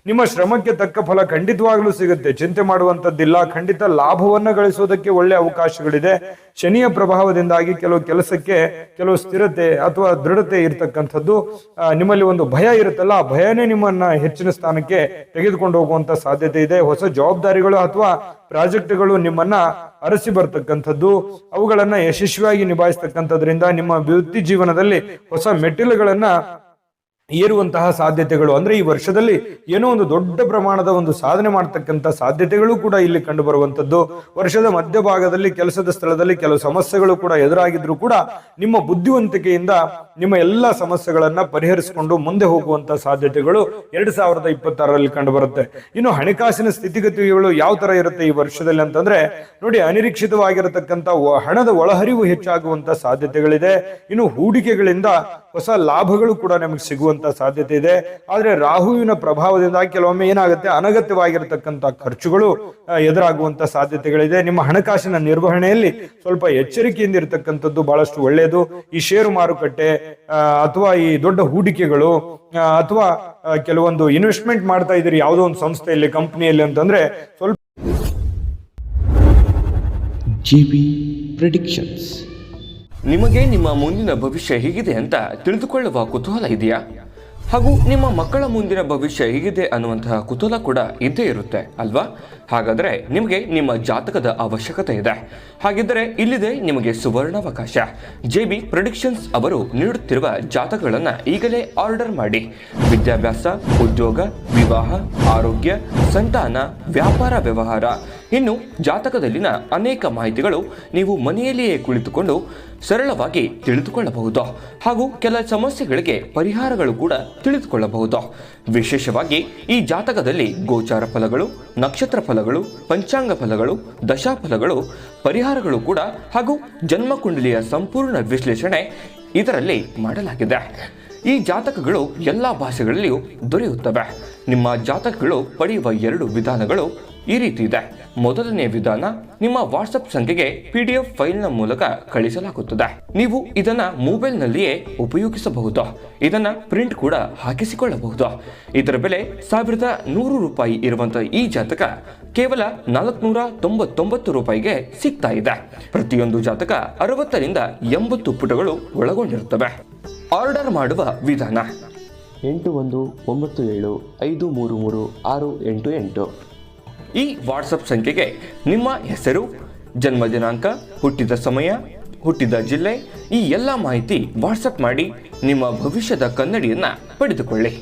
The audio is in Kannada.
ನಿಮ್ಮ ಶ್ರಮಕ್ಕೆ ತಕ್ಕ ಫಲ ಖಂಡಿತವಾಗ್ಲೂ ಸಿಗುತ್ತೆ, ಚಿಂತೆ ಮಾಡುವಂತದ್ದಿಲ್ಲ. ಖಂಡಿತ ಲಾಭವನ್ನ ಗಳಿಸೋದಕ್ಕೆ ಒಳ್ಳೆ ಅವಕಾಶಗಳಿದೆ. ಶನಿಯ ಪ್ರಭಾವದಿಂದಾಗಿ ಕೆಲವು ಕೆಲಸಕ್ಕೆ ಕೆಲವು ಸ್ಥಿರತೆ ಅಥವಾ ದೃಢತೆ ಇರತಕ್ಕಂಥದ್ದು, ನಿಮ್ಮಲ್ಲಿ ಒಂದು ಭಯ ಇರುತ್ತಲ್ಲ, ಆ ಭಯನೇ ನಿಮ್ಮನ್ನ ಹೆಚ್ಚಿನ ಸ್ಥಾನಕ್ಕೆ ತೆಗೆದುಕೊಂಡು ಹೋಗುವಂತ ಸಾಧ್ಯತೆ ಇದೆ. ಹೊಸ ಜವಾಬ್ದಾರಿಗಳು ಅಥವಾ ಪ್ರಾಜೆಕ್ಟ್ಗಳು ನಿಮ್ಮನ್ನ ಅರಸಿ ಬರ್ತಕ್ಕಂಥದ್ದು, ಅವುಗಳನ್ನ ಯಶಸ್ವಿಯಾಗಿ ನಿಭಾಯಿಸ್ತಕ್ಕಂಥದ್ರಿಂದ ನಿಮ್ಮ ವೃತ್ತಿ ಜೀವನದಲ್ಲಿ ಹೊಸ ಮೆಟ್ಟಿಲುಗಳನ್ನ ಏರುವಂತಹ ಸಾಧ್ಯತೆಗಳು, ಅಂದ್ರೆ ಈ ವರ್ಷದಲ್ಲಿ ಏನೋ ಒಂದು ದೊಡ್ಡ ಪ್ರಮಾಣದ ಒಂದು ಸಾಧನೆ ಮಾಡತಕ್ಕಂಥ ಸಾಧ್ಯತೆಗಳು ಕೂಡ ಇಲ್ಲಿ ಕಂಡು ಬರುವಂತದ್ದು. ವರ್ಷದ ಮಧ್ಯಭಾಗದಲ್ಲಿ ಕೆಲಸದ ಸ್ಥಳದಲ್ಲಿ ಕೆಲವು ಸಮಸ್ಯೆಗಳು ಕೂಡ ಎದುರಾಗಿದ್ರು ಕೂಡ ನಿಮ್ಮ ಬುದ್ಧಿವಂತಿಕೆಯಿಂದ ನಿಮ್ಮ ಎಲ್ಲಾ ಸಮಸ್ಯೆಗಳನ್ನ ಪರಿಹರಿಸಿಕೊಂಡು ಮುಂದೆ ಹೋಗುವಂತ ಸಾಧ್ಯತೆಗಳು 2026ರಲ್ಲಿ ಕಂಡು ಬರುತ್ತೆ. ಇನ್ನು ಹಣಕಾಸಿನ ಸ್ಥಿತಿಗತಿಗಳು ಯಾವ ತರ ಇರುತ್ತೆ ಈ ವರ್ಷದಲ್ಲಿ ಅಂತಂದ್ರೆ ನೋಡಿ, ಅನಿರೀಕ್ಷಿತವಾಗಿರತಕ್ಕಂಥ ಹಣದ ಒಳಹರಿವು ಹೆಚ್ಚಾಗುವಂತ ಸಾಧ್ಯತೆಗಳಿದೆ. ಇನ್ನು ಹೂಡಿಕೆಗಳಿಂದ ಹೊಸ ಲಾಭಗಳು ಕೂಡ ನಮಗೆ ಸಿಗುವಂತ ಸಾಧ್ಯತೆ ಇದೆ. ಆದ್ರೆ ರಾಹುವಿನ ಪ್ರಭಾವದಿಂದ ಕೆಲವೊಮ್ಮೆ ಏನಾಗುತ್ತೆ, ಅನಗತ್ಯವಾಗಿರತಕ್ಕಂಥ ಖರ್ಚುಗಳು ಎದುರಾಗುವಂತ ಸಾಧ್ಯತೆಗಳಿದೆ. ನಿಮ್ಮ ಹಣಕಾಸಿನ ನಿರ್ವಹಣೆಯಲ್ಲಿ ಸ್ವಲ್ಪ ಎಚ್ಚರಿಕೆಯಿಂದ ಇರತಕ್ಕಂಥದ್ದು ಬಹಳಷ್ಟು ಒಳ್ಳೆಯದು. ಈ ಷೇರು ಮಾರುಕಟ್ಟೆ ಅಥವಾ ಈ ದೊಡ್ಡ ಹೂಡಿಕೆಗಳು ಅಥವಾ ಕೆಲವೊಂದು ಇನ್ವೆಸ್ಟ್ಮೆಂಟ್ ಮಾಡ್ತಾ ಇದ್ದೀರಿ ಯಾವುದೋ ಒಂದು ಸಂಸ್ಥೆಯಲ್ಲಿ, ಕಂಪನಿಯಲ್ಲಿ ಅಂತಂದ್ರೆ ಸ್ವಲ್ಪ ಜಿಬಿ ಪ್ರೆಡಿಕ್ಷನ್ಸ್. ನಿಮಗೆ ನಿಮ್ಮ ಮುಂದಿನ ಭವಿಷ್ಯ ಹೇಗಿದೆ ಅಂತ ತಿಳಿದುಕೊಳ್ಳುವ ಕುತೂಹಲ ಇದೆಯಾ? ಹಾಗೂ ನಿಮ್ಮ ಮಕ್ಕಳ ಮುಂದಿನ ಭವಿಷ್ಯ ಹೇಗಿದೆ ಅನ್ನುವಂತಹ ಕುತೂಹಲ ಕೂಡ ಇದ್ದೇ ಇರುತ್ತೆ ಅಲ್ವಾ? ಹಾಗಾದರೆ ನಿಮಗೆ ನಿಮ್ಮ ಜಾತಕದ ಅವಶ್ಯಕತೆ ಇದೆ. ಹಾಗಿದ್ದರೆ ಇಲ್ಲಿದೆ ನಿಮಗೆ ಸುವರ್ಣಾವಕಾಶ. JB ಪ್ರೆಡಿಕ್ಷನ್ಸ್ ಅವರು ನೀಡುತ್ತಿರುವ ಜಾತಕಗಳನ್ನು ಈಗಲೇ ಆರ್ಡರ್ ಮಾಡಿ. ವಿದ್ಯಾಭ್ಯಾಸ, ಉದ್ಯೋಗ, ವಿವಾಹ, ಆರೋಗ್ಯ, ಸಂತಾನ, ವ್ಯಾಪಾರ ವ್ಯವಹಾರ, ಇನ್ನು ಜಾತಕದಲ್ಲಿನ ಅನೇಕ ಮಾಹಿತಿಗಳು ನೀವು ಮನೆಯಲ್ಲಿಯೇ ಕುಳಿತುಕೊಂಡು ಸರಳವಾಗಿ ತಿಳಿದುಕೊಳ್ಳಬಹುದು. ಹಾಗೂ ಕೆಲ ಸಮಸ್ಯೆಗಳಿಗೆ ಪರಿಹಾರಗಳು ಕೂಡ ತಿಳಿದುಕೊಳ್ಳಬಹುದು. ವಿಶೇಷವಾಗಿ ಈ ಜಾತಕದಲ್ಲಿ ಗೋಚಾರ ಫಲಗಳು, ನಕ್ಷತ್ರ ಫಲಗಳು, ಪಂಚಾಂಗ ಫಲಗಳು, ದಶಾಫಲಗಳು, ಪರಿಹಾರಗಳು ಕೂಡ ಹಾಗೂ ಜನ್ಮಕುಂಡಲಿಯ ಸಂಪೂರ್ಣ ವಿಶ್ಲೇಷಣೆ ಇದರಲ್ಲಿ ಮಾಡಲಾಗಿದೆ. ಈ ಜಾತಕಗಳು ಎಲ್ಲ ಭಾಷೆಗಳಲ್ಲಿಯೂ ದೊರೆಯುತ್ತವೆ. ನಿಮ್ಮ ಜಾತಕಗಳು ಪಡೆಯುವ 2 ವಿಧಾನಗಳು ಈ ರೀತಿ ಇದೆ. ಮೊದಲನೇ ವಿಧಾನ, ನಿಮ್ಮ ವಾಟ್ಸಪ್ ಸಂಖ್ಯೆಗೆ PDF ಫೈಲ್ನ ಮೂಲಕ ಕಳಿಸಲಾಗುತ್ತದೆ. ನೀವು ಇದನ್ನ ಮೊಬೈಲ್ನಲ್ಲಿಯೇ ಉಪಯೋಗಿಸಬಹುದು. ಇದನ್ನ ಪ್ರಿಂಟ್ ಕೂಡ ಹಾಕಿಸಿಕೊಳ್ಳಬಹುದು. ಇದರ ಬೆಲೆ 1100 ರೂಪಾಯಿ ಇರುವಂತಹ ಈ ಜಾತಕ ಕೇವಲ 499 ರೂಪಾಯಿಗೆ ಸಿಗ್ತಾ ಇದೆ. ಪ್ರತಿಯೊಂದು ಜಾತಕ 60 ರಿಂದ 80 ಪುಟಗಳು ಒಳಗೊಂಡಿರುತ್ತವೆ. ಆರ್ಡರ್ ಮಾಡುವ ವಿಧಾನ 8197533688. ಈ ವಾಟ್ಸಪ್ ಸಂಖ್ಯೆಗೆ ನಿಮ್ಮ ಹೆಸರು, ಜನ್ಮ ದಿನಾಂಕ, ಹುಟ್ಟಿದ ಸಮಯ, ಹುಟ್ಟಿದ ಜಿಲ್ಲೆ, ಈ ಎಲ್ಲ ಮಾಹಿತಿ ವಾಟ್ಸಪ್ ಮಾಡಿ ನಿಮ್ಮ ಭವಿಷ್ಯದ ಕನ್ನಡಿಯನ್ನು ಪಡೆದುಕೊಳ್ಳಿ.